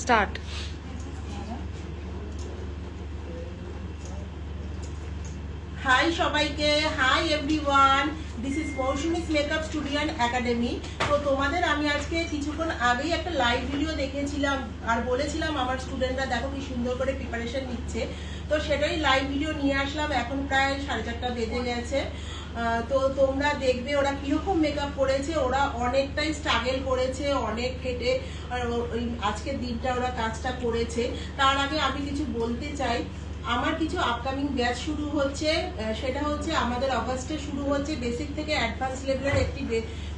Start. High সবাইকে, hi everyone, this is Mousumi's makeup studio and academy. তো তোমাদের আমি আজকে কিছুক্ষণ আগেই একটা লাইভ ভিডিও দেখেছিলাম আর বলেছিলাম আমার স্টুডেন্টরা দেখো কি সুন্দর করে প্রিপারেশন নিচ্ছে। তো সেটাই লাইভ ভিডিও নিয়ে আসলাম। এখন প্রায় 4:30 বেজে গেছে। তো তোমরা দেখবে ওরা কিরকম মেকআপ করেছে। ওরা অনেকটাই স্ট্রাগল করেছে, অনেক খেটে আজকের দিনটা ওরা কাজটা করেছে। তার আগে আমি কিছু বলতে চাই, আমার কিছু আপকামিং ব্যাচ শুরু হচ্ছে। সেটা হচ্ছে আমাদের অগাস্টে শুরু হচ্ছে বেসিক থেকে অ্যাডভান্স লেভেলের একটি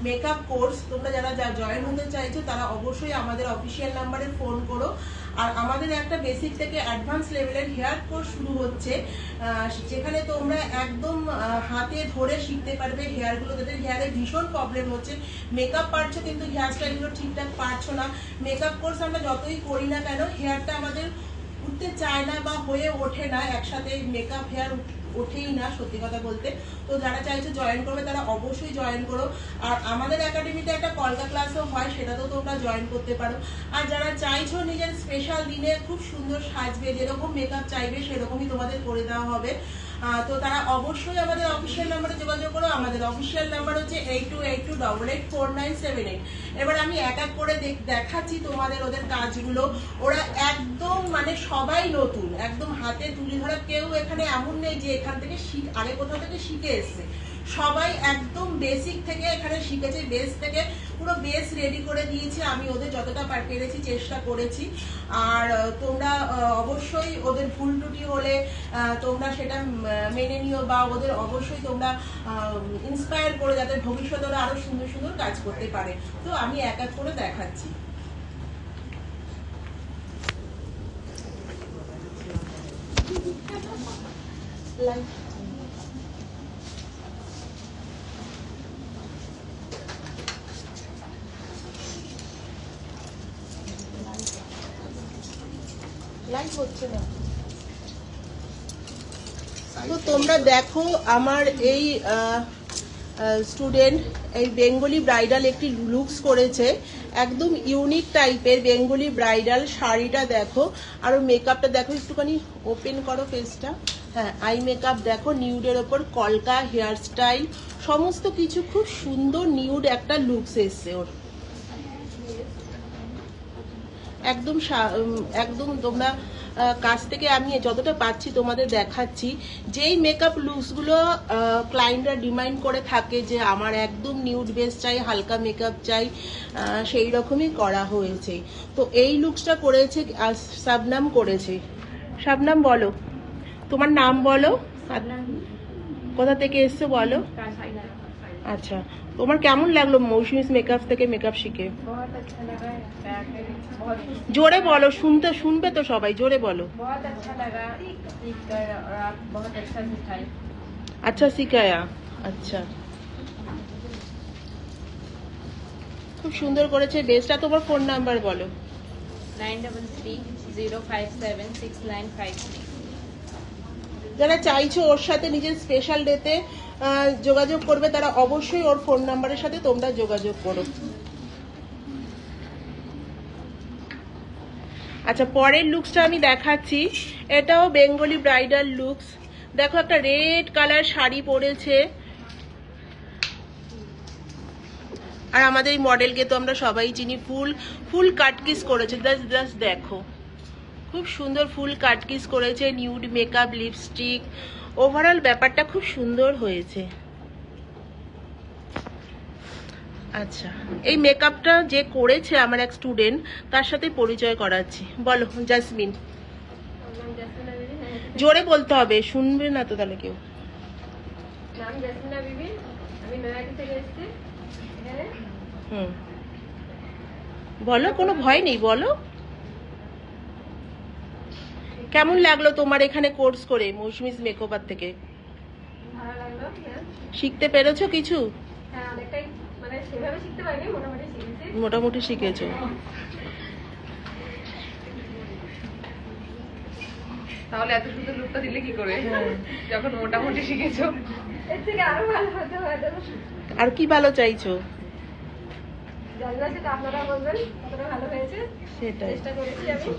মেকআপ কোর্স। তোমরা যারা জয়েন হতে চাইছো তারা অবশ্যই আমাদের অফিসিয়াল নাম্বারে ফোন করো। আর আমাদের একটা বেসিক থেকে অ্যাডভান্স লেভেলের হেয়ার কোর্স শুরু হচ্ছে, যেখানে তোমরা একদম হাতে ধরে শিখতে পারবে হেয়ারগুলো। যাদের হেয়ারে ভীষণ প্রবলেম হচ্ছে, মেকআপ পারছো কিন্তু হেয়ার স্টাইলগুলো ঠিকঠাক পারছো না। মেকআপ কোর্স আমরা যতই করি না কেন, হেয়ারটা আমাদের উঠতে চায় না বা হয়ে ওঠে না, একসাথে মেকআপ হেয়ার ওঠেই না সত্যি কথা বলতে। তো যারা চাইছো জয়েন করবে তারা অবশ্যই জয়েন করো। আর আমাদের একাডেমিতে একটা কলকা ক্লাসও হয়, সেটাতেও তোমরা জয়েন করতে পারো। আর যারা চাইছো নিজের স্পেশাল দিনে খুব সুন্দর সাজবে, যেরকম মেকআপ চাইবে সেরকমই তোমাদের করে দেওয়া হবে। তো তারা অবশ্যই আমাদের অফিসিয়াল নাম্বারে যোগাযোগ করো। আমাদের অফিসিয়াল নাম্বার হচ্ছে 8282884978। এবার আমি এক এক করে দেখাচ্ছি তোমাদের ওদের কাজগুলো। ওরা একদম মানে সবাই নতুন, একদম হাতে তুলে ধরা, কেউ এখানে এমন নেই যে এখান থেকে আগে কোথাও থেকে শিখে এসছে। সবাই একদম বেসিক থেকে এখানে শিখেছে, বেস থেকে পুরো বেস রেডি করে দিয়েছি আমি। ওদের যতটা পেরেছি চেষ্টা করেছি। আর তোমরা অবশ্যই ওদের ভুল ত্রুটি হলে তোমরা সেটা মেনে নিও, বা ওদের অবশ্যই তোমরা ইন্সপায়ার করে যাতে ভবিষ্যতে ওরা আরো সুন্দর সুন্দর কাজ করতে পারে। তো আমি এক এক করে দেখাচ্ছি। লাইভ হচ্ছে না। তো তোমরা দেখো আমার এই স্টুডেন্ট এই বেঙ্গলি ব্রাইডাল একটি লুকস করেছে, একদম ইউনিক টাইপের বেঙ্গলি ব্রাইডাল। শাড়িটা দেখো, আর মেকআপটা দেখো, একটুখানি ওপেন করো ফেসটা। হ্যাঁ, আই মেকআপ দেখো, নিউডের ওপর কলকা, হেয়ার স্টাইল সমস্ত কিছু খুব সুন্দর নিউড একটা লুকস এসছে ওর। একদম একদম তোমরা কাছ থেকে আমি যতটা পাচ্ছি তোমাদের দেখাচ্ছি। যেই মেকআপ লুকসগুলো ক্লায়েন্টরা ডিমান্ড করে থাকে যে আমার একদম নিউড বেস চাই, হালকা মেকআপ চাই, সেই রকমই করা হয়েছে। তো এই লুকসটা করেছে শাবনাম করেছে। শাবনাম বলো, তোমার নাম বলো, কোথা থেকে এসছো বলো। আচ্ছা, তোমার কেমন লাগলো মৌসুমিস মেকআপ থেকে মেকআপ শিখে? জোরে বলো, শুনবে তো সবাই, জোরে বলো। আচ্ছা শিখায়া, আচ্ছা খুব সুন্দর করেছে বেসটা। তোমার ফোন নাম্বার বলো। 9330576953। যারা চাইছো ওর সাথে নিজের স্পেশাল ডেতে যোগাযোগ করবে তারা অবশ্যই ওর ফোন নাম্বারের সাথে তোমরা যোগাযোগ করো। আচ্ছা, পরের লুকসটা আমি দেখাচ্ছি। এটাও বেঙ্গলি ব্রাইডাল লুকস। দেখো, একটা রেড কালার শাড়ি পরেছে। আর আমাদের এই মডেলকে তো আমরা সবাই চিনি, ফুল কাটকিস করেছে। জাস্ট দেখো, খুব সুন্দর ফুল কাটকিস করেছে, নিউড মেকআপ, লিপস্টিক, ওভারঅল ব্যাপারটা খুব সুন্দর হয়েছে। আচ্ছা, এই মেকআপটা যে করেছে আমার এক স্টুডেন্ট, তার সাথে পরিচয় করাচ্ছি। বলো জাসমিন। জোরে বলতে হবে, শুনবে না তো তাহলে কেউ। বলো, কোনো ভয় নেই, বলো কেমন লাগলো তোমার এখানে কোর্স করে মৌসুমিস মেকওভার থেকে? শিখতে পেরেছো কিছু? মোটামুটি শিখেছো। তাহলে এত সুন্দর লুকটা দিলে কি করে যখন মোটামুটি শিখেছো? আর কি ভালো চাইছো? জানি না সেটা আপনারা বলবেন কতটা ভালো হয়েছে, সেটাই। চেষ্টা করেছি আমি।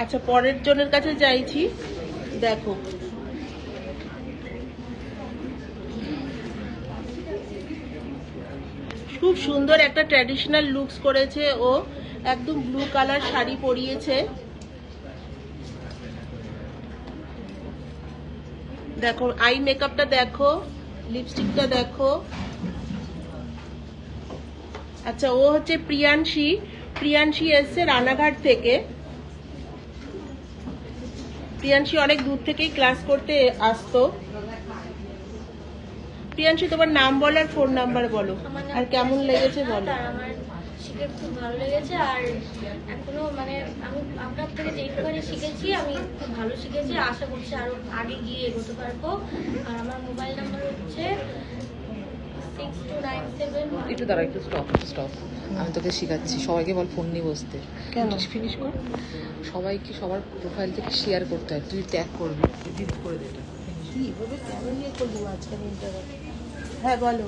আচ্ছা, পরের জনের কাছে চাইছি। দেখো, খুব সুন্দর একটা ট্র্যাডিশনাল লুকস করেছে ও, একদম ব্লু কালার শাড়ি পরিয়েছে। দেখো আই মেকআপটা দেখো, লিপস্টিকটা দেখো। আচ্ছা, ও হচ্ছে প্রিয়াংশী। প্রিয়াংশী এসছে রানাঘাট থেকে। প্রিয়াংশী অনেক দূর থেকেই ক্লাস করতে আসতো। প্রিয়াংশী, তোমার নাম বলো আর ফোন নাম্বার বলো, আর কেমন লেগেছে বলো। আমার শিখে খুব ভালো লেগেছে, আর এখনো মানে আমি আপনার থেকে যেইটুখানি শিখেছি আমি খুব ভালো শিখেছি। আশা করছি আরো আগে গিয়ে এগোতে পারবো। আর আমার মোবাইল নাম্বার হচ্ছে 6297। একটু দাঁড়া, একটু স্টপ। আমি তোকে শেখাচ্ছি, সবাইকে বল ফোন নিয়ে বসতে। কেন? ফিনিশ কর। সবাইকে সবার প্রোফাইল থেকে শেয়ার করতে হয়, তুই ট্যাগ করবি, ডিলিট করে দে এটা। কিভাবে কেমন নিয়ে করবো মাঝখানে ইন্টারনেট? হ্যাঁ বলো।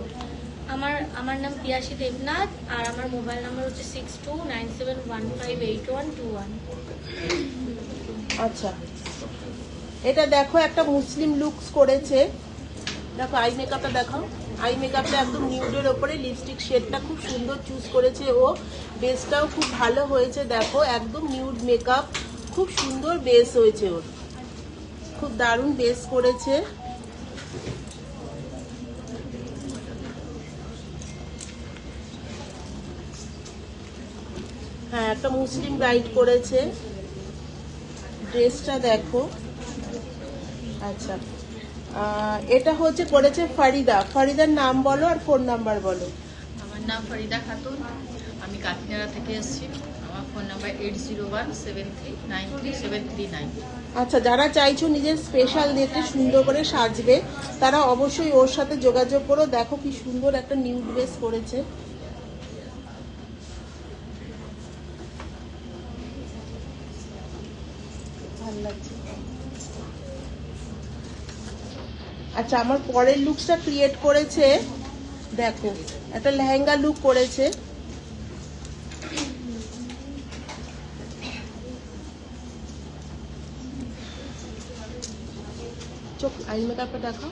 আমার নাম পিয়াসী দেবনাথ, আর আমার মোবাইল নাম্বার হচ্ছে 6297158121। আচ্ছা, এটা দেখো একটা মুসলিম লুকস করেছে। দেখো আই মেকআপটা দেখো, আই মেকআপটা একদম নিউডের ওপরে লিপস্টিক শেডটা খুব সুন্দর চুজ করেছে ও। বেসটাও খুব ভালো হয়েছে, দেখো একদম নিউড মেকআপ, খুব সুন্দর বেস হয়েছে ওর, খুব দারুণ বেস করেছে। হ্যাঁ, একটা মুসলিম গাইড করেছে। ড্রেসটা দেখো। আচ্ছা, এটা হচ্ছে করেছে ফারিদা। ফারিদার নাম বলো আর ফোন নাম্বার বলো। আমার নাম ফরিদা খাতুন, আমি কাকিনাড়া থেকে এসেছি। আমার ফোন নাম্বার 8017393739। আচ্ছা, যারা চাইছো নিজের স্পেশাল ডেতে সুন্দর করে সাজবে, তারা অবশ্যই ওর সাথে যোগাযোগ করো। দেখো কি সুন্দর একটা নিউড বেস করেছে। ভালো লাগছে। আচ্ছা, আমার পরের লুকসটা ক্রিয়েট করেছে, দেখো একটা লেহেঙ্গা লুক করেছে। চোখ আই মেকআপটা দেখো।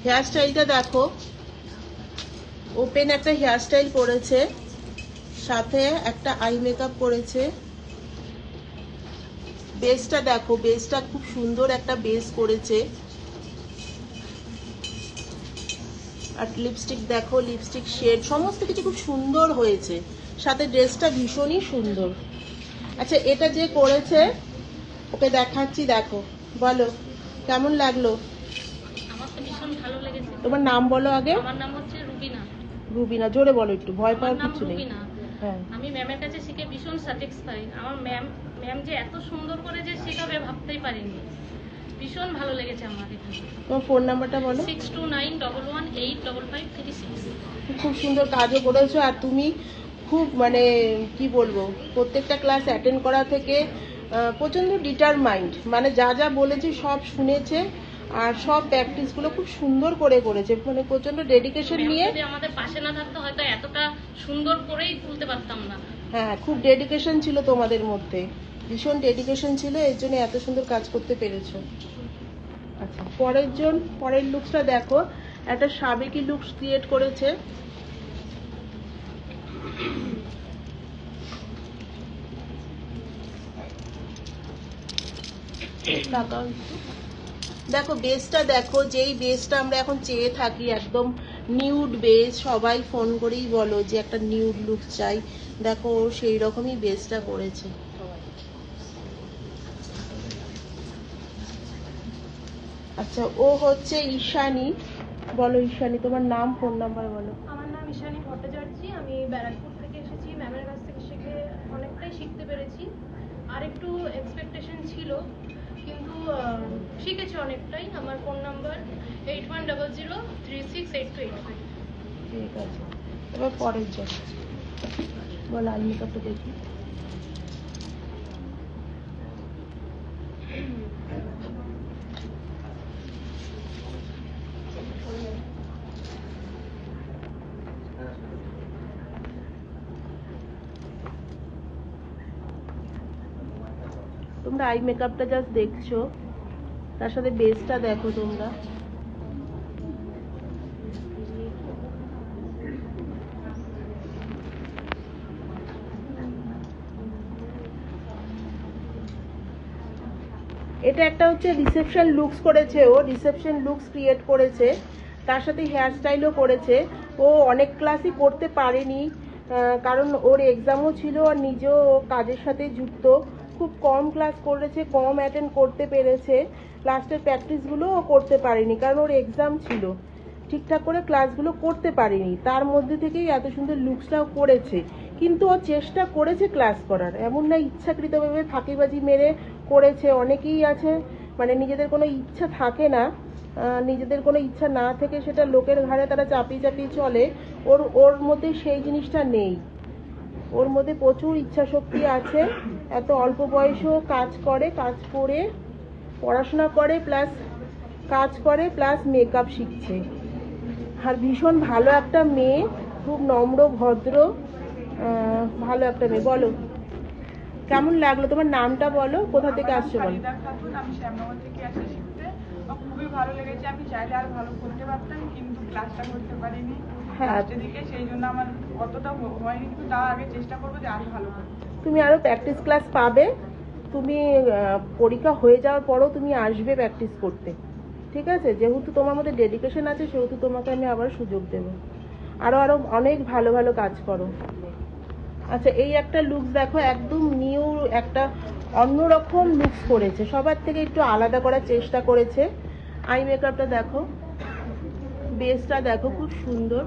হেয়ার স্টাইলটা দেখো, ওপেন একটা হেয়ার স্টাইল করেছে, সাথে একটা আই মেকআপ করেছে। বেসটা দেখো, বেসটা খুব সুন্দর একটা বেস করেছে। আর লিপস্টিক দেখো, লিপস্টিক শেড সমস্ত কিছু খুব সুন্দর হয়েছে, সাথে ড্রেসটা ভীষণই সুন্দর। আচ্ছা, এটা যে করেছে ওকে দেখাচ্ছি, দেখো বলো কেমন লাগলো। আমার তো ভীষণ ভালো লেগেছে। তোমার নাম বলো আগে। আমার নাম হচ্ছে রুবিনা। রুবিনা, জোরে বলো, একটু ভয় আমার পাওয়ার নাম কিছু নেই। রুবিনা। হ্যাঁ, আমি ম্যামের কাছে শিখে ভীষণ স্যাটিসফাই। আমার ম্যাম যে এত সুন্দর করে যে শেখাবে ভাবতেই পারিনি। ভীষণ ভালো লেগেছে আমার এখানে। তোমার ফোন নাম্বারটা বলো। 6291185536। খুব সুন্দর কাজও করেছো। আর তুমি খুব মানে কি বলবো, প্রত্যেকটা ক্লাস অ্যাটেন্ড করা থেকে প্রচণ্ড ডিটারমাইন্ড, মানে যা যা বলেছি সব শুনেছে, আর সব প্র্যাকটিসগুলো খুব সুন্দর করে করেছে, মানে প্রচণ্ড ডেডিকেশন নিয়ে। যদি আমাদের পাশে না থাকতো হয়তো এতটা সুন্দর করেই তুলতে পারতাম না। হ্যাঁ, খুব ডেডিকেশন ছিল তোমাদের মধ্যে, ভীষণ ডেডিকেশন ছিল, এর জন্য এত সুন্দর কাজ করতে পেরেছো। আচ্ছা, পরের লুকসটা দেখো, একটা সাবেকি লুকস ক্রিয়েট করেছে। দেখো বেসটা দেখো, যেই বেসটা আমরা এখন চেয়ে থাকি, একদম নিউড বেস, সবাই ফোন করেই বলো যে একটা নিউড লুক চাই। দেখো ও সেই রকমই বেসটা করেছে। আচ্ছা, ও হচ্ছে ঈশানী। বলো ঈশানী, তোমার নাম ফোন নাম্বার বলো। আমার নাম ঈশানী ভট্টাচার্য, আমি ব্যারাকপুর থেকে এসেছি। ম্যামের কাছ থেকে শিখে অনেকটাই শিখতে পেরেছি। আর একটু এক্সপেকটেশন ছিল, কিন্তু শিখেছি অনেকটাই। আমার ফোন নাম্বার 8100368285। ঠিক আছে, এবার পরের জন বল আই মেকআপটা দেখি। তোমরা আই মেকআপটা জাস্ট দেখছো, তার সাথে বেসটা দেখো তোমরা। এটা একটা হচ্ছে রিসেপশন লুকস করেছে, ও রিসেপশন লুকস ক্রিয়েট করেছে, তার সাথে হেয়ার স্টাইলও করেছে। ও অনেক ক্লাসই করতে পারেনি, কারণ ওর এক্সামও ছিল আর নিজেও কাজের সাথে যুক্ত। খুব কম ক্লাস করেছে, কম অ্যাটেন্ড করতে পেরেছে, লাস্টের প্র্যাকটিসগুলোও করতে পারেনি কারণ ওর এক্সাম ছিল। ঠিকঠাক করে ক্লাসগুলো করতে পারেনি, তার মধ্যে থেকেই এত সুন্দর লুকসটাও করেছে। কিন্তু ও চেষ্টা করেছে ক্লাস করার, এমন না ইচ্ছাকৃতভাবে ফাঁকিবাজি মেরে করেছে। অনেকেই আছে মানে নিজেদের কোনো ইচ্ছা থাকে না, নিজেদের কোনো ইচ্ছা না থেকে সেটা লোকের ঘাড়ে তারা চাপিয়ে চাপিয়ে চলে। ওর মধ্যে সেই জিনিসটা নেই, ওর মধ্যে প্রচুর ইচ্ছা শক্তি আছে। এত অল্প বয়সেও কাজ করে, কাজ করে পড়াশোনা করে, প্লাস কাজ করে, প্লাস মেকআপ শিখছে। আর ভীষণ ভালো একটা মেয়ে, খুব নম্র ভদ্র, ভালো একটা মেয়ে। বলো কেমন লাগলো, তোমার নামটা বলো, কোথা থেকে আসছো বলো। আমি শ্যামনগর থেকে আসি শিখতে, খুবই ভালো লেগেছে। আমি চাইলে আর ভালো করতে পারতাম কিন্তু ক্লাসটা করতে পারিনি লাস্টের দিকে, সেই জন্য আমার অতটা হয়নি, কিন্তু তার আগে চেষ্টা করবো যে আরো ভালো করতে। তুমি আরো প্র্যাকটিস ক্লাস পাবে, তুমি পরীক্ষা হয়ে যাওয়ার পরও তুমি আসবে প্র্যাকটিস করতে, ঠিক আছে? যেহেতু তোমার মধ্যে ডেডিকেশন আছে সেহেতু তোমাকে আমি আবার সুযোগ দেবো। আরো আরো অনেক ভালো ভালো কাজ করো। আচ্ছা, এই একটা লুকস দেখো, একদম নিউ একটা অন্যরকম লুকস করেছে, সবার থেকে একটু আলাদা করার চেষ্টা করেছে। আই মেকআপটা দেখো, বেসটা দেখো, খুব সুন্দর।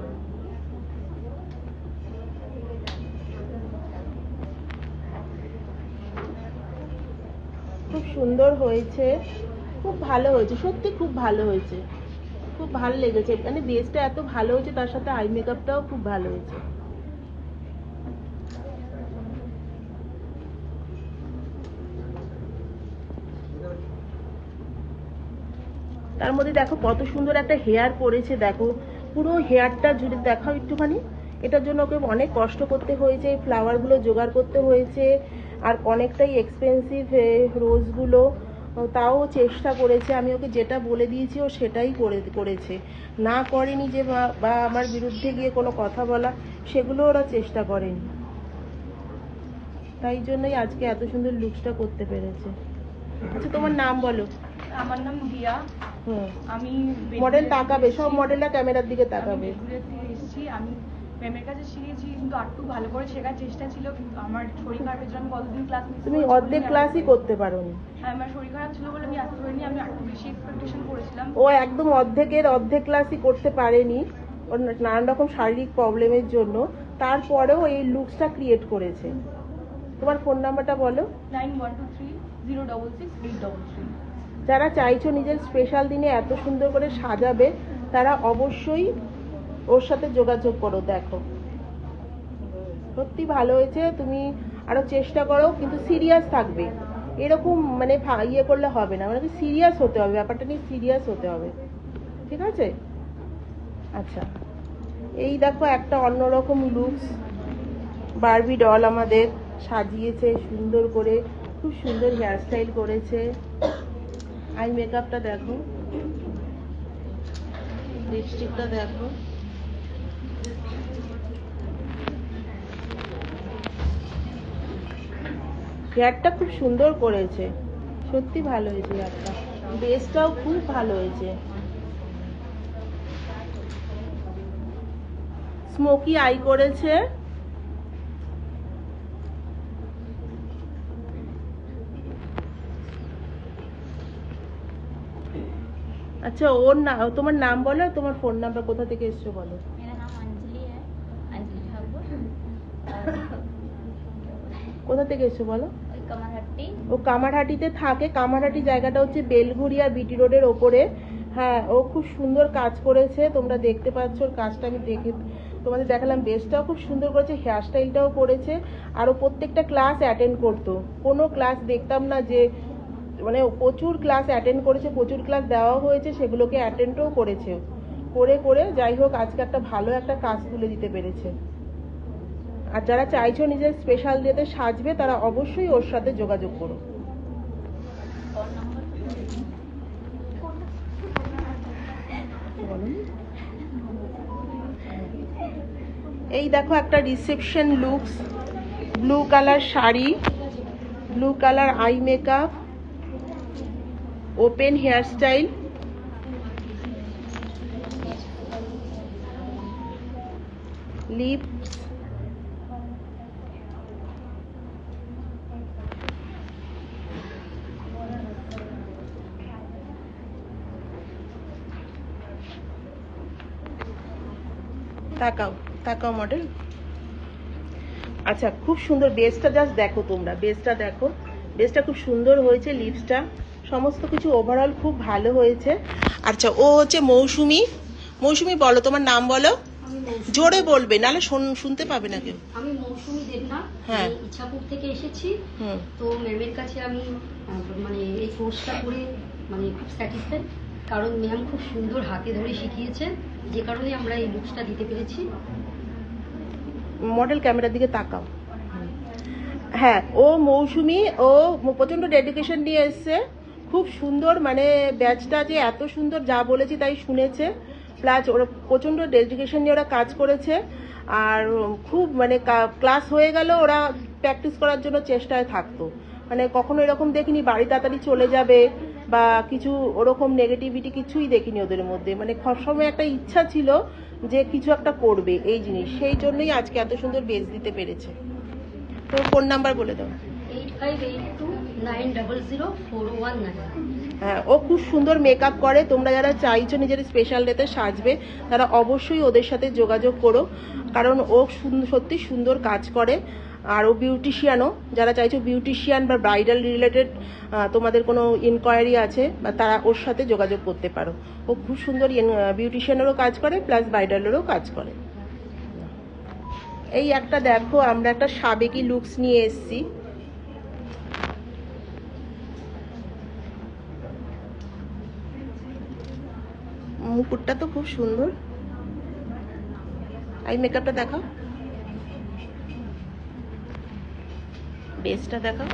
খুব সুন্দর হয়েছে, খুব ভালো হয়েছে, সত্যি খুব ভালো হয়েছে, খুব ভালো লেগেছে। মানে বেসটা এত ভালো হয়েছে, তার সাথে আই মেকআপটাও খুব ভালো হয়েছে। তার মধ্যে দেখো কত সুন্দর একটা হেয়ার করেছে, দেখো পুরো হেয়ারটা জুড়ে দেখাও একটুখানি। এটার জন্য ওকে অনেক কষ্ট করতে হয়েছে, ফ্লাওয়ারগুলো জোগাড় করতে হয়েছে, আর অনেকটাই এক্সপেন্সিভ রোজগুলো, তাও চেষ্টা করেছে। আমি ওকে যেটা বলে দিয়েছি ও সেটাই করেছে, না করেনি যে বা আমার বিরুদ্ধে গিয়ে কোনো কথা বলা, সেগুলো ওরা চেষ্টা করেনি। তাই জন্যই আজকে এত সুন্দর লুকসটা করতে পেরেছে। আচ্ছা, তোমার নাম বলো। আমার নাম দিয়া, আমি মডেল তাকাবে, সব মডেলরা ক্যামেরার দিকে তাকাবে। বেগুড়িয়া থেকে এসেছি। আমি ম্যামের কাছে শিখেছি, কিন্তু একটু ভালো করে শেখার চেষ্টা ছিল, কিন্তু আমার শরীর খারাপের জন্য কতদিন ক্লাস মিস তুমি অর্ধেক ক্লাসই করতে পারোনি। আমার শরীর খারাপ ছিল বলে আমি আসতে পারিনি, আমি একটু বেশি এক্সপেকটেশন করেছিলাম। ও একদম অর্ধেক ক্লাসই করতে পারেনি, ওর নানান রকম শারীরিক প্রবলেমের জন্য, তারপরেও এই লুকসটা ক্রিয়েট করেছে। তোমার ফোন নাম্বারটা বলো। 9123066833। যারা চাইছো নিজের স্পেশাল দিনে এত সুন্দর করে সাজাবে, তারা অবশ্যই ওর সাথে যোগাযোগ করো। দেখো সত্যি ভালো হয়েছে, তুমি আরো চেষ্টা করো, কিন্তু সিরিয়াস থাকবে। এরকম মানে ইয়ে করলে হবে না, মানে সিরিয়াস হতে হবে, ব্যাপারটা নিয়ে সিরিয়াস হতে হবে, ঠিক আছে? আচ্ছা, এই দেখো একটা অন্যরকম লুকস, বারবি ডল আমাদের সাজিয়েছে সুন্দর করে, খুব সুন্দর হেয়ার স্টাইল করেছে। আই মেকআপটা দেখো, লিপস্টিকটা দেখো, হেয়ারটা খুব সুন্দর করেছে, সত্যি ভালো হয়েছে হেয়ারটা, বেসটাও খুব ভালো হয়েছে। স্মোকি আই করেছে, আচ্ছা ওর না, তোমার নাম বলো, তোমার ফোন নাম্বার, কোথা থেকে এসছো বলো। मेरा नाम अंजलि है, अंजलि ठाकुर, কোথা থেকে এসছো বলো। कमरहट्टी। ও কামারহাটিতে থাকে, কামারহাটি জায়গাটা হচ্ছে বেলঘুরিয়া বিটি রোডের ওপরে। হ্যাঁ, ও খুব সুন্দর কাজ করেছে, তোমরা দেখতে পাচ্ছ, ওর কাজটা আমি দেখে তোমাদের দেখালাম, বেসটাও খুব সুন্দর করেছে, হেয়ার স্টাইলটাও করেছে, আরও প্রত্যেকটা ক্লাস অ্যাটেন্ড করতো। কোনো ক্লাস দেখতাম না যে, মানে প্রচুর ক্লাস অ্যাটেন্ড করেছে, প্রচুর ক্লাস দেওয়া হয়েছে, সেগুলোকে অ্যাটেন্ডও করেছে। করে যাই হোক আজকে একটা ভালো একটা কাজ তুলে দিতে পেরেছে। আর যারা চাইছো নিজের স্পেশাল ডেতে সাজবে তারা অবশ্যই ওর সাথে যোগাযোগ করো। এই দেখো একটা reception looks, blue colour sari, blue colour eye makeup, open hair style, lips, তাকাও মডেল। আচ্ছা খুব সুন্দর, বেসটা জাস্ট দেখো তোমরা, বেসটা দেখো, বেসটা খুব সুন্দর হয়েছে, লিপসটা সমস্ত কিছু ওভারঅল খুব ভালো হয়েছে। আচ্ছা ও হচ্ছে মৌসুমি। মৌসুমি বলো তোমার নাম বলো, জোরে বলবে নাহলে শুনতে পাবে না কেউ। আমি মৌসুমি দেবনাথ, হ্যাঁ, ইচ্ছাপুর থেকে এসেছি। তো ম্যামের কাছে আমি মানে এই কোর্সটা করে মানে খুব স্যাটিসফাইড, কারণ ম্যাম খুব সুন্দর হাতে ধরে শিখিয়েছেন, যে কারণে আমরা এই লুকসটা দিতে পেরেছি। মডেল ক্যামেরার দিকে তাকাও। হ্যাঁ ও মৌসুমি, ও প্রচন্ড ডেডিকেশন নিয়ে এসছে, খুব সুন্দর, মানে ব্যাচটা যে এত সুন্দর যা বলেছি তাই শুনেছে, প্লাস ওরা প্রচন্ড ডেডিকেশন নিয়ে ওরা কাজ করেছে। আর খুব মানে ক্লাস হয়ে গেল ওরা প্র্যাকটিস করার জন্য চেষ্টায় থাকতো, মানে কখনো এরকম দেখিনি বাড়ি তাড়াতাড়ি চলে যাবে বা কিছু ওরকম নেগেটিভিটি কিছুই দেখিনি ওদের মধ্যে, মানে সবসময় একটা ইচ্ছা ছিল যে কিছু একটা করবে এই জিনিস, সেই জন্যই আজকে এত সুন্দর বেস দিতে পেরেছে। তো ফোন নাম্বার বলে দাও। 8582900419। হ্যাঁ ও খুব সুন্দর মেকআপ করে, তোমরা যারা চাইছো নিজের স্পেশাল ডেতে সাজবে তারা অবশ্যই ওদের সাথে যোগাযোগ করো, কারণ ও সত্যি সুন্দর কাজ করে। আর ও বিউটিশিয়ানও, যারা চাইছো বিউটিশিয়ান বা ব্রাইডাল রিলেটেড তোমাদের কোনো ইনকোয়ারি আছে বা তারা ওর সাথে যোগাযোগ করতে পারো। ও খুব সুন্দর বিউটিশিয়ানেরও কাজ করে প্লাস ব্রাইডালেরও কাজ করে। এই একটা দেখো আমরা একটা সাবেকি লুকস নিয়ে এসেছি, মুকুটটা তো খুব সুন্দর, আই মেকআপটা দেখাও, বেসটা দেখাও।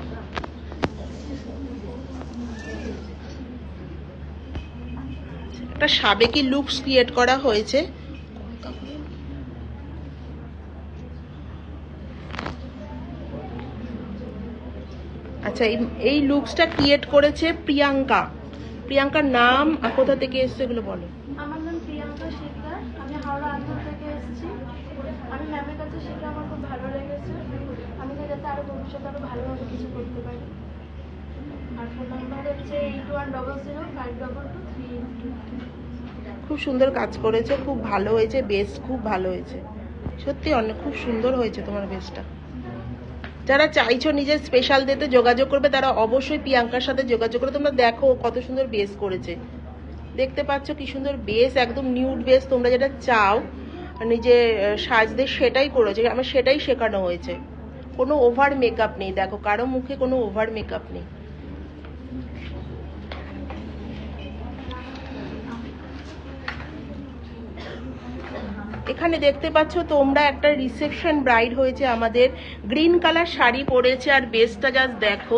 একটা সাবেকি লুকস ক্রিয়েট করা হয়েছে। আচ্ছা এই লুকসটা ক্রিয়েট করেছে প্রিয়াঙ্কা। প্রিয়াঙ্কার নাম আর কোথা থেকে এসছে এগুলো বলো। আমার নাম প্রিয়াঙ্কা শিকদার, আমি হাওড়া আন্দোলন থেকে এসেছি। আমি ম্যামের কাছে শিখে আমার খুব ভালো লেগেছে, আমি তো যাতে আরও ভবিষ্যতে আরও ভালোভাবে কিছু করতে পারি। আর ফোন নাম্বার হচ্ছে 8100522382। খুব সুন্দর কাজ করেছে, খুব ভালো হয়েছে, বেস খুব ভালো হয়েছে, সত্যি অনেক খুব সুন্দর হয়েছে তোমার বেসটা। যারা চাইছো নিজের স্পেশাল ডেতে যোগাযোগ করবে তারা অবশ্যই প্রিয়াঙ্কার সাথে যোগাযোগ করে। তোমরা দেখো কত সুন্দর বেস করেছে, দেখতে পাচ্ছ কি সুন্দর বেস, একদম নিউড বেস, তোমরা যেটা চাও নিজে সাজতে সেটাই করেছে, আমার সেটাই শেখানো হয়েছে। কোনো ওভার মেকআপ নেই, দেখো কারো মুখে কোনো ওভার মেকআপ নেই। এখানে দেখতে পাচ্ছ তোমরা একটা রিসেপশন ব্রাইড হয়েছে আমাদের, গ্রিন কালার শাড়ি পরেছে, আর বেসটা জাস্ট দেখো,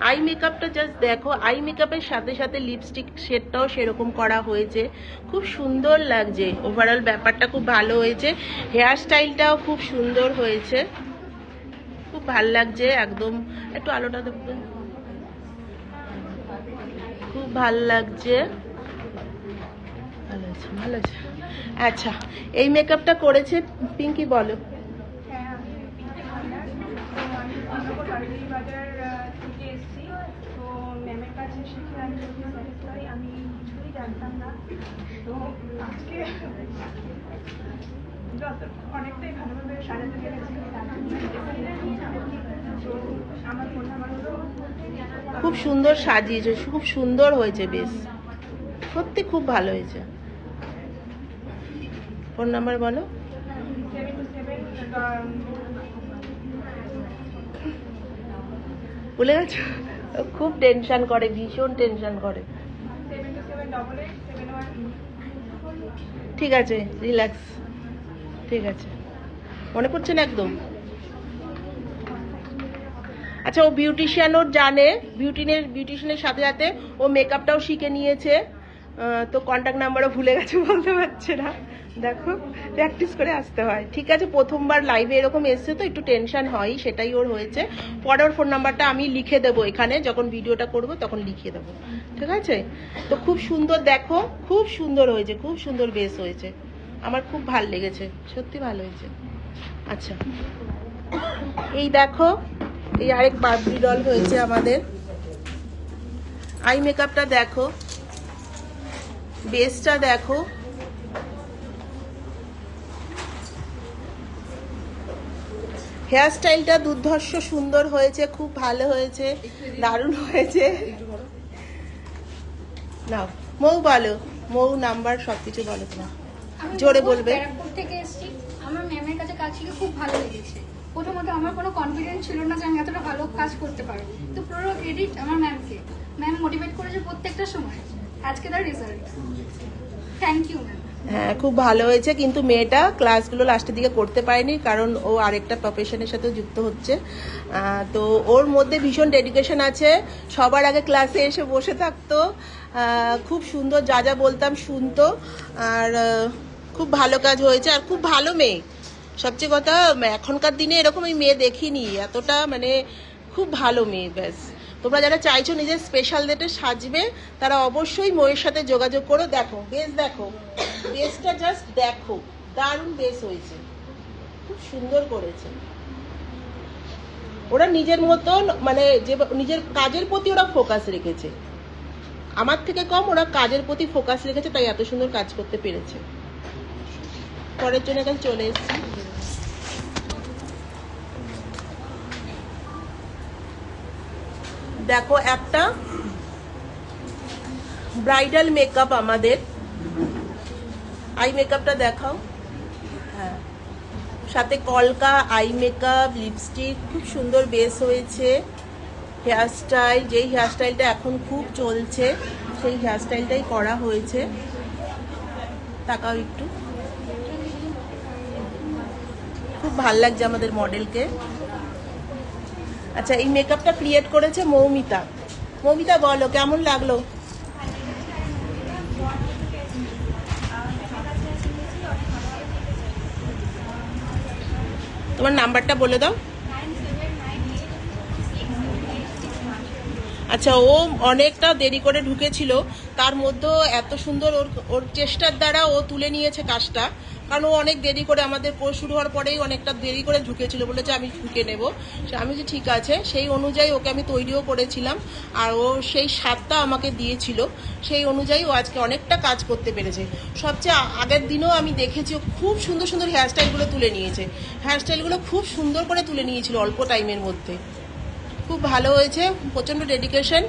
আই মেকআপটা জাস্ট দেখো, আই মেকআপের সাথে সাথে লিপস্টিক শেডটাও সেরকম করা হয়েছে, খুব সুন্দর লাগছে। ওভারঅল ব্যাপারটা খুব ভালো হয়েছে, হেয়ার স্টাইলটাও খুব সুন্দর হয়েছে, খুব ভালো লাগছে। একদম একটু আলোটা দেখবেন, খুব ভালো লাগছে, ভালো আছে ভালো আছে। আচ্ছা এই মেকআপটা করেছে পিঙ্কি, বলো। হ্যাঁ আমি পিঙ্কি ভান্ডার, তো আমি বাড়ি বাজার থেকে এসেছি। তো ম্যামের কাছে শিখে আমি খুবই স্যাটিসফাই, আমি কিছুই জানতাম না, তো আজকে অনেকটাই ভালোভাবে সাজাতে পেরেছি। তো আমার ফোন নাম্বার হলো, খুব সুন্দর সাজিয়েছে, খুব সুন্দর হয়েছে, বেশ সত্যি খুব ভালো হয়েছে। ফোন নাম্বার বলো। ভুলে গেছো? খুব টেনশন করে, ভীষণ টেনশন করে। 778871। ঠিক আছে, রিল্যাক্স, ঠিক আছে, মনে পড়ছে না একদম। আচ্ছা, ও বিউটিশিয়ান, ওর জানে, বিউটিশিয়ানের সাথে সাথে ও মেকআপটাও শিখে নিয়েছে। তো কন্ট্যাক্ট নাম্বারও ভুলে গেছে, বলতে পারছে না। দেখো, প্র্যাকটিস করে আসতে হয়। ঠিক আছে, প্রথমবার লাইভে এরকম এসছে তো একটু টেনশন হয়, সেটাই ওর হয়েছে। পরে ওর ফোন নাম্বারটা আমি লিখে দেবো এখানে, যখন ভিডিওটা করব তখন লিখিয়ে দেবো, ঠিক আছে? তো খুব সুন্দর, দেখো খুব সুন্দর হয়েছে, খুব সুন্দর বেস হয়েছে, আমার খুব ভালো লেগেছে, সত্যি ভালো হয়েছে। আচ্ছা, এই দেখো, এই আরেক বার্বি ডল হয়েছে আমাদের। আই মেকআপটা দেখো, বেসটা দেখো, হেয়ার স্টাইলটা দুর্ধর্ষ সুন্দর হয়েছে, খুব ভালো হয়েছে, দারুণ হয়েছে। নাও মৌ বলো, মৌ নাম্বার সবকিছু বলো, তোমার জোরে বলবে। ব্যারাকপুর থেকে এসেছি, আমার ম্যামের কাছে কাজ শিখে খুব ভালো লেগেছে। প্রথমত আমার কোনো কনফিডেন্স ছিল না যে আমি এতটা ভালো কাজ করতে পারবো, তো পুরো ক্রেডিট আমার ম্যামকে। ম্যাম মোটিভেট করেছে প্রত্যেকটা সময়, আজকে তার রেজাল্ট। Thank you ma'am. হ্যাঁ, খুব ভালো হয়েছে, কিন্তু মেয়েটা ক্লাসগুলো লাস্টের দিকে করতে পারেনি, কারণ ও আরেকটা প্রফেশনের সাথে যুক্ত হচ্ছে। তো ওর মধ্যে ভীষণ ডেডিকেশন আছে, সবার আগে ক্লাসে এসে বসে থাকতো, খুব সুন্দর যা যা বলতাম শুনতো, আর খুব ভালো কাজ হয়েছে, আর খুব ভালো মেয়ে। সবচেয়ে কথা, এখনকার দিনে এরকম এই মেয়ে দেখিনি, এতটা মানে খুব ভালো মেয়ে। ব্যাস, তোমরা যারা চাইছো নিজের স্পেশাল ডেটে সাজবে, তারা অবশ্যই ময়ের সাথে যোগাযোগ করো। দেখো বেস, দেখো বেসটা, জাস্ট দেখো, দারুণ বেস হয়েছে, খুব সুন্দর করেছে। ওরা নিজের মতন, মানে যে নিজের কাজের প্রতি ওরা ফোকাস রেখেছে, আমার থেকে কম ওরা কাজের প্রতি ফোকাস রেখেছে, তাই এত সুন্দর কাজ করতে পেরেছে। পরের জন্য এখানে চলে এসেছি। দেখো, একটা ব্রাইডাল মেকআপ আমাদের, আই মেকআপটা দেখাও। হ্যাঁ, সাথে কলকা, আই মেকআপ, লিপস্টিক, খুব সুন্দর বেস হয়েছে। হেয়ার স্টাইল, যেই হেয়ার স্টাইলটা এখন খুব চলছে সেই হেয়ার স্টাইলটাই করা হয়েছে। তাকাও একটু, খুব ভাল লাগছে আমাদের মডেলকে। আচ্ছা, এই মেকআপটা ক্রিয়েট করেছে মৌমিতা। মৌমিতা বলো কেমন লাগলো? তোমার নাম্বারটা বলে দাও। আচ্ছা, ও অনেকটা দেরি করে ঢুকেছিল, তার মধ্যেও এত সুন্দর ওর চেষ্টার দ্বারা ও তুলে নিয়েছে কাজটা, কারণ ও অনেক দেরি করে, আমাদের কোর্স শুরু হওয়ার পরেই অনেকটা দেরি করে ঢুকেছিল, বলেছে আমি ঢুকে নেব। আমি যে ঠিক আছে, সেই অনুযায়ী ওকে আমি তৈরিও করেছিলাম, আর ও সেই স্বাদটা আমাকে দিয়েছিল, সেই অনুযায়ী ও আজকে অনেকটা কাজ করতে পেরেছে। সবচেয়ে আগের দিনও আমি দেখেছি ও খুব সুন্দর সুন্দর হেয়ারস্টাইলগুলো তুলে নিয়েছে, হেয়ারস্টাইলগুলো খুব সুন্দর করে তুলে নিয়েছিল অল্প টাইমের মধ্যে। খুব ভালো হয়েছে, প্রচণ্ড ডেডিকেশন,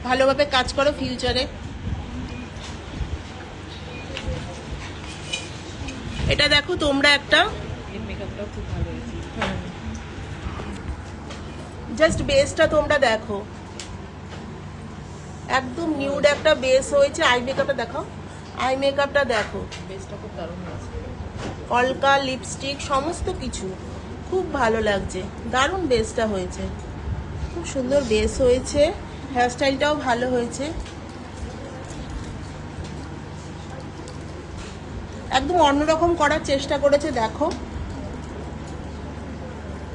ভালোভাবে কাজ করো ফিউচারে। এটা দেখো তোমরা একটা, মেকআপটাও খুব ভালো হয়েছে। জাস্ট বেসটা তোমরা দেখো, একদম নিউড একটা বেস হয়েছে। আই মেকআপটা দেখো, আই মেকআপটা দেখো, বেসটা খুব দারুণ হয়েছে। কলকা, লিপস্টিক, সমস্ত কিছু খুব ভালো লাগছে, দারুণ বেসটা হয়েছে, খুব সুন্দর বেস হয়েছে। হেয়ারস্টাইলটাও ভালো হয়েছে, একদম অন্যরকম করার চেষ্টা করেছে। দেখো,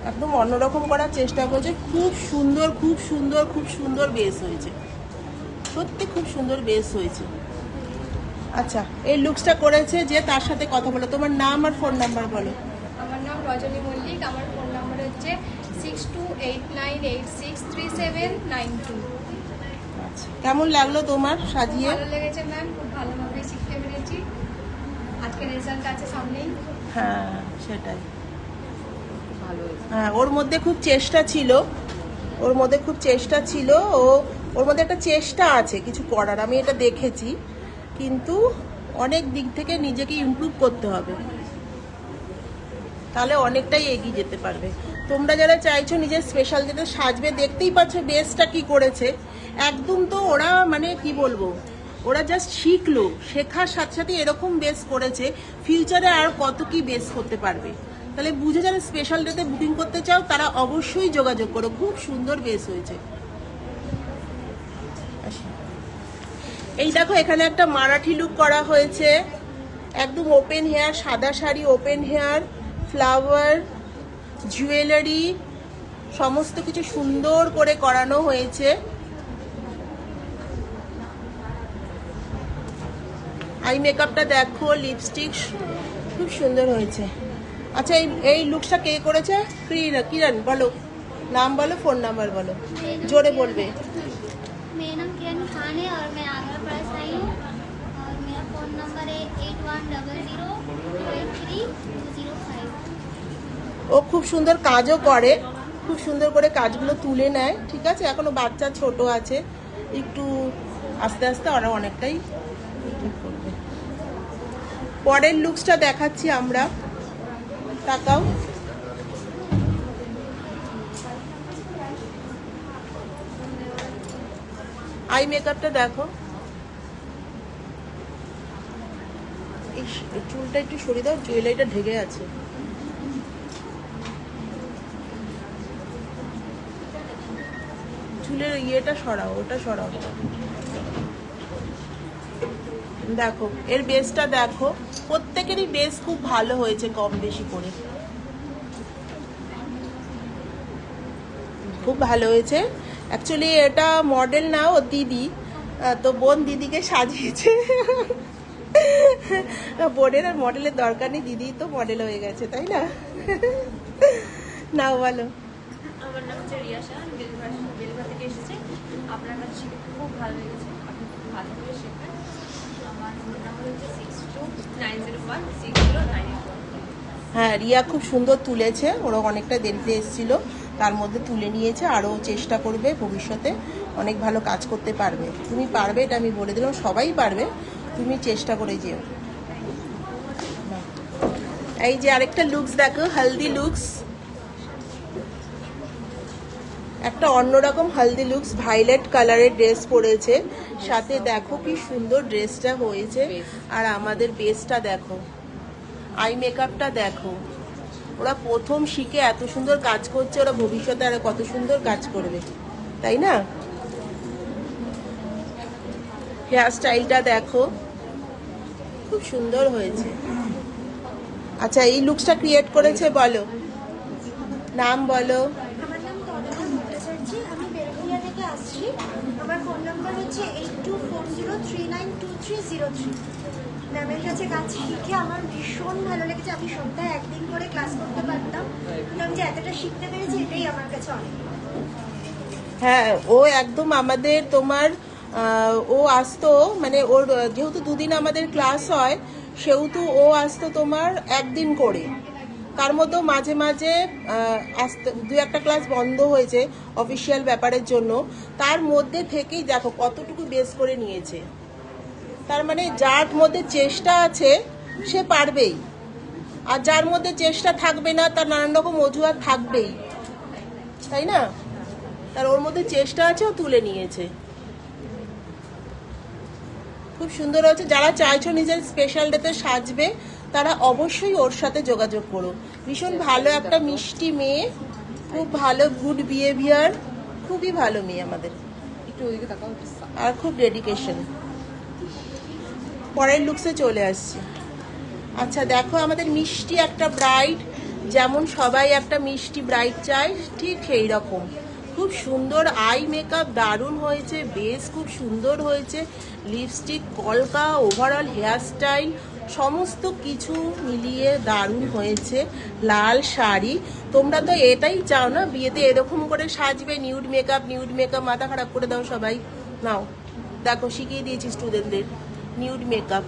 একদম অন্যরকম করার চেষ্টা করেছে, খুব সুন্দর, খুব সুন্দর, খুব সুন্দর বেস হয়েছে, সত্যি খুব সুন্দর বেস হয়েছে। আচ্ছা, এই লুকসটা করেছে যে, তার সাথে কথা বলো। তোমার নাম আর ফোন নাম্বার বলো। আমার নাম রজনী মল্লিক, আমার ফোন নাম্বার হচ্ছে 6289863792। আচ্ছা, কেমন লাগলো তোমার সাজিয়ে? ভালো লেগেছে ম্যাম, খুব ভালোভাবে শিখতে পেরেছি, আজকে রেজাল্ট আছে সামনেই। হ্যাঁ, সেটাই, ভালো হয়েছে। হ্যাঁ, ওর মধ্যে খুব চেষ্টা ছিল, ওর মধ্যে খুব চেষ্টা ছিল, ওর মধ্যে একটা চেষ্টা আছে কিছু করার, আমি এটা দেখেছি, কিন্তু অনেক দিক থেকে নিজেকে ইমপ্রুভ করতে হবে। তাহলে অনেকটাই এগিয়ে যেতে পারবে। তোমরা যারা চাইছো নিজের স্পেশাল যেটা সাজবে, দেখতেই পাচ্ছ বেসটা কি করেছে একদম। তো ওরা মানে কি বলবো, ওরা জাস্ট শিখলো, শেখার সাথে সাথে এরকম বেস করেছে, ফিউচারে আর কত কি বেস করতে পারবে। তাহলে বুঝে যারা স্পেশাল ডেতে বুকিং করতে চাও তারা অবশ্যই যোগাযোগ করো, খুব সুন্দর বেস হয়েছে। এই দেখো এখানে একটা মারাঠি লুক করা হয়েছে, একদম ওপেন হেয়ার, সাদা sari, open hair, flower, jewellery, সমস্ত কিছু সুন্দর করে করানো হয়েছে। আই মেকআপটা দেখো, লিপস্টিক খুব সুন্দর হয়েছে। আচ্ছা এই লুকসটা কে করেছে? কিরণ বলো, নাম বলো, ফোন নাম্বার বলো, জোরে বলবে। मेरा नाम किरण खान है और मैं आगरा से आई हूँ और मेरा फ़ोन नंबर है 8100533205। ও খুব সুন্দর কাজও করে, খুব সুন্দর করে কাজগুলো তুলে নেয়। ঠিক আছে, এখনো বাচ্চা ছোট আছে, একটু আস্তে আস্তে ওরা অনেকটাই ঠিক করবে। পরের লুকসটা দেখাচ্ছি আমরা, তাকাও। আই মেকআপটা দেখো, এই চুলটা একটু সরিয়ে দাও, জুয়েলারিটা ঢেকে আছে। চুলের ইয়েটা সরাও, ওটা সরাও। দেখো এর বেসটা দেখো, প্রত্যেকেরই বেস খুব ভালো হয়েছে, কম বেশি করে খুব ভালো হয়েছে। অ্যাকচুয়ালি এটা মডেল না, ও দিদি, তো বোন দিদিকে সাজিয়েছে। বোনের আর মডেলের দরকার নেই, দিদি তো মডেল হয়ে গেছে, তাই না? নাও বলো। আমার নাম হচ্ছে রিয়া শাহ, আমি বেলুঘা থেকে এসেছি। আপনার কাছে শিখে খুব ভালো লেগেছে, আপনি খুব ভালো করে শেখান। আমার ফোন নাম্বার হচ্ছে 6290160981। হ্যাঁ, রিয়া খুব সুন্দর তুলেছে, ওরা অনেকটা দেরিতে এসেছিল, তার মধ্যে তুলে নিয়েছে। আরও চেষ্টা করবে ভবিষ্যতে অনেক ভালো কাজ করতে পারবে। তুমি পারবে, এটা আমি বলে দিলাম, সবাই পারবে, তুমি চেষ্টা করে যেও। এই যে আরেকটা লুকস দেখো, হলদি লুকস, একটা অন্যরকম হলদি লুকস, ভায়োলেট কালারের ড্রেস পরেছে, সাথে দেখো কি সুন্দর ড্রেসটা হয়েছে। আর আমাদের বেসটা দেখো, আই মেকআপটা দেখো, ওরা প্রথম শিখে এত সুন্দর কাজ করছে, ওরা ভবিষ্যতে আরো কত সুন্দর কাজ করবে, তাই না? হেয়ার স্টাইলটা দেখো, খুব সুন্দর হয়েছে। আচ্ছা এই লুকসটা ক্রিয়েট করেছে, বলো নাম বলো। আমার নাম তনয়া ভট্টাচার্য, আমি বেলঘরিয়া থেকে আসছি। আমার ফোন নাম্বার হচ্ছে 8240392303। ম্যামের কাছে কাজ শিখে আমার ভীষণ ভালো লেগেছে। আমি সপ্তাহে একদিন করে ক্লাস করতে পারতাম, কিন্তু আমি যে এতটা শিখতে পেরেছি এটাই আমার কাছে অনেক। হ্যাঁ, ও একদম আমাদের তোমার ও আসতো, মানে ওর যেহেতু দুদিন আমাদের ক্লাস হয়, সেহেতু ও আসতো তোমার একদিন করে। তার মধ্যেও মাঝে মাঝে আসতে দু একটা ক্লাস বন্ধ হয়েছে অফিসিয়াল ব্যাপারের জন্য, তার মধ্যে থেকেই দেখো কতটুকু বেস করে নিয়েছে। তার মানে যার মধ্যে চেষ্টা আছে সে পারবেই, আর যার মধ্যে চেষ্টা থাকবে না তার নানান রকম অজুহাত থাকবেই, তাই না? তার ওর মধ্যে চেষ্টা আছে, ও তুলে নিয়েছে, খুব সুন্দর হয়েছে। যারা চাইছো নিজের স্পেশাল ডেতে সাজবে তারা অবশ্যই ওর সাথে যোগাযোগ করো। ভীষণ ভালো একটা মিষ্টি মেয়ে, খুব ভালো গুড বিহেভিয়ার, খুবই ভালো মেয়ে আমাদের, একটু ওইদিকে তাকাও। আর খুব ডেডিকেশন। পরের লুকসে চলে আসছি। আচ্ছা দেখো আমাদের মিষ্টি একটা ব্রাইড, যেমন সবাই একটা মিষ্টি ব্রাইড চায় ঠিক সেই রকম, খুব সুন্দর আই মেকআপ, দারুণ হয়েছে, বেস খুব সুন্দর হয়েছে, লিপস্টিক, কলকা, ওভারঅল হেয়ারস্টাইল সমস্ত কিছু মিলিয়ে দারুণ হয়েছে। লাল শাড়ি, তোমরা তো এটাই চাও না বিয়েতে এরকম করে সাজবে, নিউড মেকআপ, মাথা খারাপ করে দাও সবাই। নাও দেখো শিখিয়ে দিয়েছি স্টুডেন্টদের নিউড মেকআপ।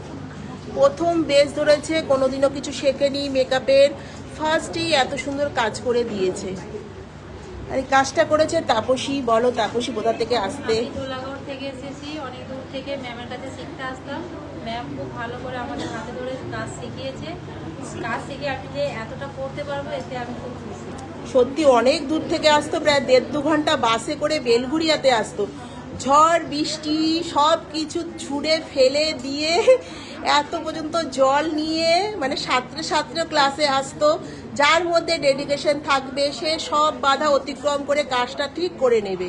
প্রথম বেস ধরেছে, কোনোদিনও কিছু শেখেনি মেকআপের, ফার্স্টেই এত সুন্দর কাজ করে দিয়েছে। আর এই কাজটা করেছে তাপসী। বলো তাপসী কোথা থেকে আসতে? আমি দোলাগড় থেকে এসেছি, অনেক দূর থেকে ম্যামের কাছে শিখতে আসতাম। ম্যাম খুব ভালো করে আমাদের হাতে ধরে কাজ শিখিয়েছে। কাজ শিখে আমি যে এতটা করতে পারবো এতে আমি খুব খুশি। সত্যি অনেক দূর থেকে আসতো, প্রায় 1.5-2 ঘন্টা বাসে করে বেলঘুরিয়াতে আসতো, ঝড় বৃষ্টি সব কিছু ছুঁড়ে ফেলে দিয়ে এত পর্যন্ত জল নিয়ে, মানে সাঁতরে ক্লাসে আসতো। যার মধ্যে ডেডিকেশন থাকবে সে সব বাধা অতিক্রম করে কাজটা ঠিক করে নেবে,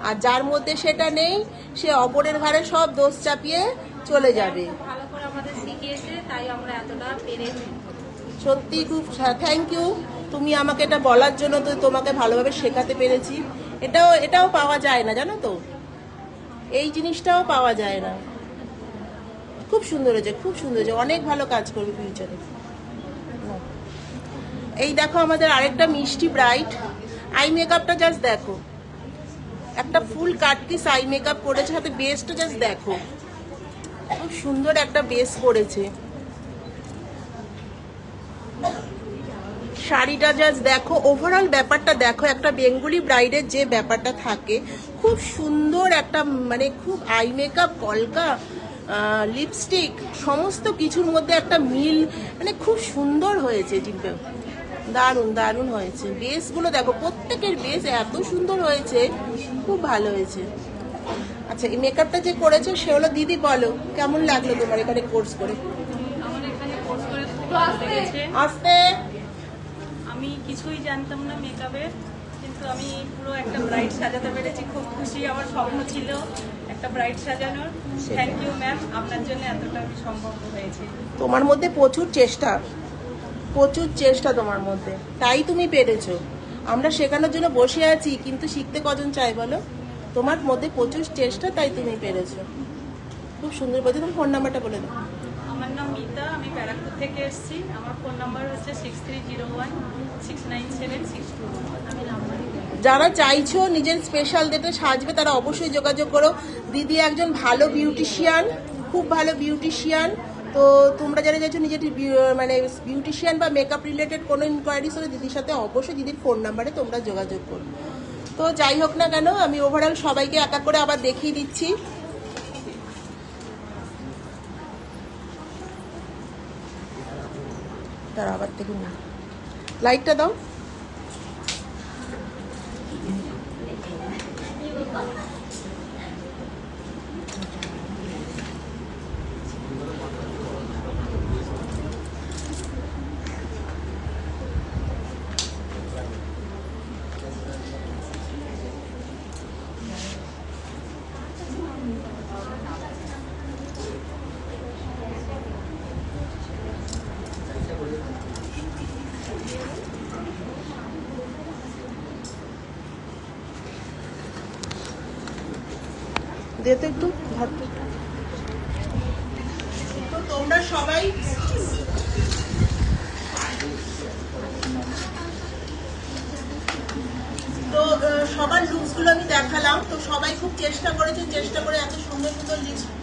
আর যার মধ্যে সেটা নেই সে অপরের ঘাড়ে সব দোষ চাপিয়ে চলে যাবে। ভালো করে আমাদের শিখিয়েছে, তাই আমরা এতটা পেরেছি। সত্যি খুব থ্যাংক ইউ, তুমি আমাকে এটা বলার জন্য, তো তোমাকে ভালোভাবে শেখাতে পেরেছি। এটাও পাওয়া যায় না, জানো তো, এই জিনিসটাও পাওয়া যায় না। খুব সুন্দর হয়েছে, খুব সুন্দর হয়েছে, অনেক ভালো কাজ করবে ফিউচারে। এই দেখো আমাদের আরেকটা মিষ্টি ব্রাইট, আই মেকআপটা জাস্ট দেখো, একটা ফুল কাটপিস আই মেকআপ করেছে, সাথে বেসটা জাস্ট দেখো, খুব সুন্দর একটা বেস করেছে। শাড়িটা জাস্ট দেখো, ওভারঅল ব্যাপারটা দেখো, একটা বেঙ্গলি ব্রাইডের যে ব্যাপারটা থাকে, খুব সুন্দর একটা, মানে খুব আই মেকআপ, কলকা, লিপস্টিক, সমস্ত কিছুর মধ্যে একটা মিল, মানে খুব সুন্দর হয়েছে। জিপে দারুণ দারুণ হয়েছে। বেসগুলো দেখো, প্রত্যেকের বেস এত সুন্দর হয়েছে, খুব ভালো হয়েছে। আচ্ছা, এই মেকআপটা যে করেছে সে হলো দিদি, বলো কেমন লাগলো তোমার এখানে কোর্স করে? আমার এখানে কোর্স করে খুব ভালো লেগেছে। আসতে আমি কিছুই জানতাম না মেকআপের, কিন্তু আমি পুরো একটা ব্রাইড সাজাতে পেরেছি, খুব খুশি। আমার স্বপ্ন ছিল একটা ব্রাইড সাজানোর। থ্যাংক ইউ ম্যাম, আপনার জন্য এতটা আমি সম্ভব হয়েছে। তোমার মধ্যে প্রচুর চেষ্টা তোমার মধ্যে, তাই তুমি পেরেছো। আমরা শেখানোর জন্য বসে আছি, কিন্তু শিখতে কজন চাই বলো? তোমার মধ্যে প্রচুর চেষ্টা, তাই তুমি পেরেছো। খুব সুন্দর বলছো। তোমার ফোন নাম্বারটা বলে দাও। আমার নাম মিতা, আমি ব্যারাকপুর থেকে এসেছি। আমার ফোন নাম্বার হচ্ছে 6301697621। যারা চাইছো নিজের স্পেশাল ডেটে সাজবে তারা অবশ্যই যোগাযোগ করো। দিদি একজন ভালো বিউটিশিয়ান, খুব ভালো বিউটিশিয়ান। তো তোমরা যারা চাইছো নিজের মানে বিউটিশিয়ান বা মেকআপ রিলেটেড কোনো ইনকোয়ারিজ হলে দিদির সাথে অবশ্যই দিদির ফোন নাম্বারে তোমরা যোগাযোগ করো। তো যাই হোক না কেন, আমি ওভারঅল সবাইকে একা করে আবার দেখিয়ে দিচ্ছি। তার আবার থেকে না, লাইটটা দাও। দে তো একটু ভাত। তো তোমরা সবাই তো সবার লুকসগুলো আমি দেখালাম। তো সবাই খুব চেষ্টা করেছে, চেষ্টা করে এত সুন্দর সুন্দর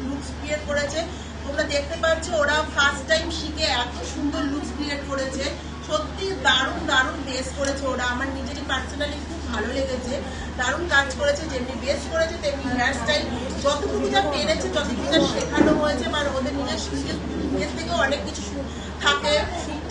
লুকস ক্রিয়েট করেছে। তোমরা দেখতে পাচ্ছ ওরা ফার্স্ট টাইম শিখে এত সুন্দর লুকস ক্রিয়েট করেছে। সত্যি দারুণ দারুণ বেস করেছে ওরা, আমার নিজেরই পার্সোনালি খুব ভালো লেগেছে। দারুণ কাজ করেছে, যেমনি বেস করেছে তেমনি হেয়ার স্টাইল, যতটুকু যা পেরেছে, যতটুকু যা শেখানো হয়েছে, মানে ওদের নিজের থেকেও অনেক কিছু থাকে।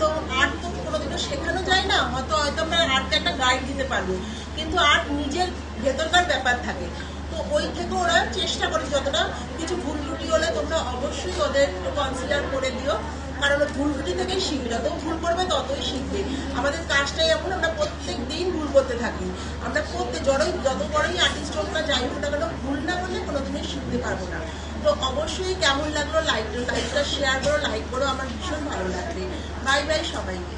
তো আর্ট তো কোনোদিনও শেখানো যায় না, হয়তো আমরা আর্টকে একটা গাইড দিতে পারবো, কিন্তু আর্ট নিজের ভেতরকার ব্যাপার থাকে। তো ওই থেকে ওরা চেষ্টা করে, যতটা কিছু ভুল ত্রুটি হলে তোমরা অবশ্যই ওদের কনসিডার করে দিও, কারণ ভুল ত্রুটি থেকেই শিখবে। যত ভুল করবে ততই শিখবে। আমাদের কাজটাই এমন, আমরা প্রত্যেক দিন ভুল করতে থাকি। আমরা যত বড়ই আর্টিস্ট হোক না, যাই হোক না কেন, ভুল না করলে কোনোদিনই শিখতে পারবো না। তো অবশ্যই কেমন লাগলো লাইকটা শেয়ার করো, লাইক করো, আমার ভীষণ ভালো লাগবে। বাই বাই সবাইকে।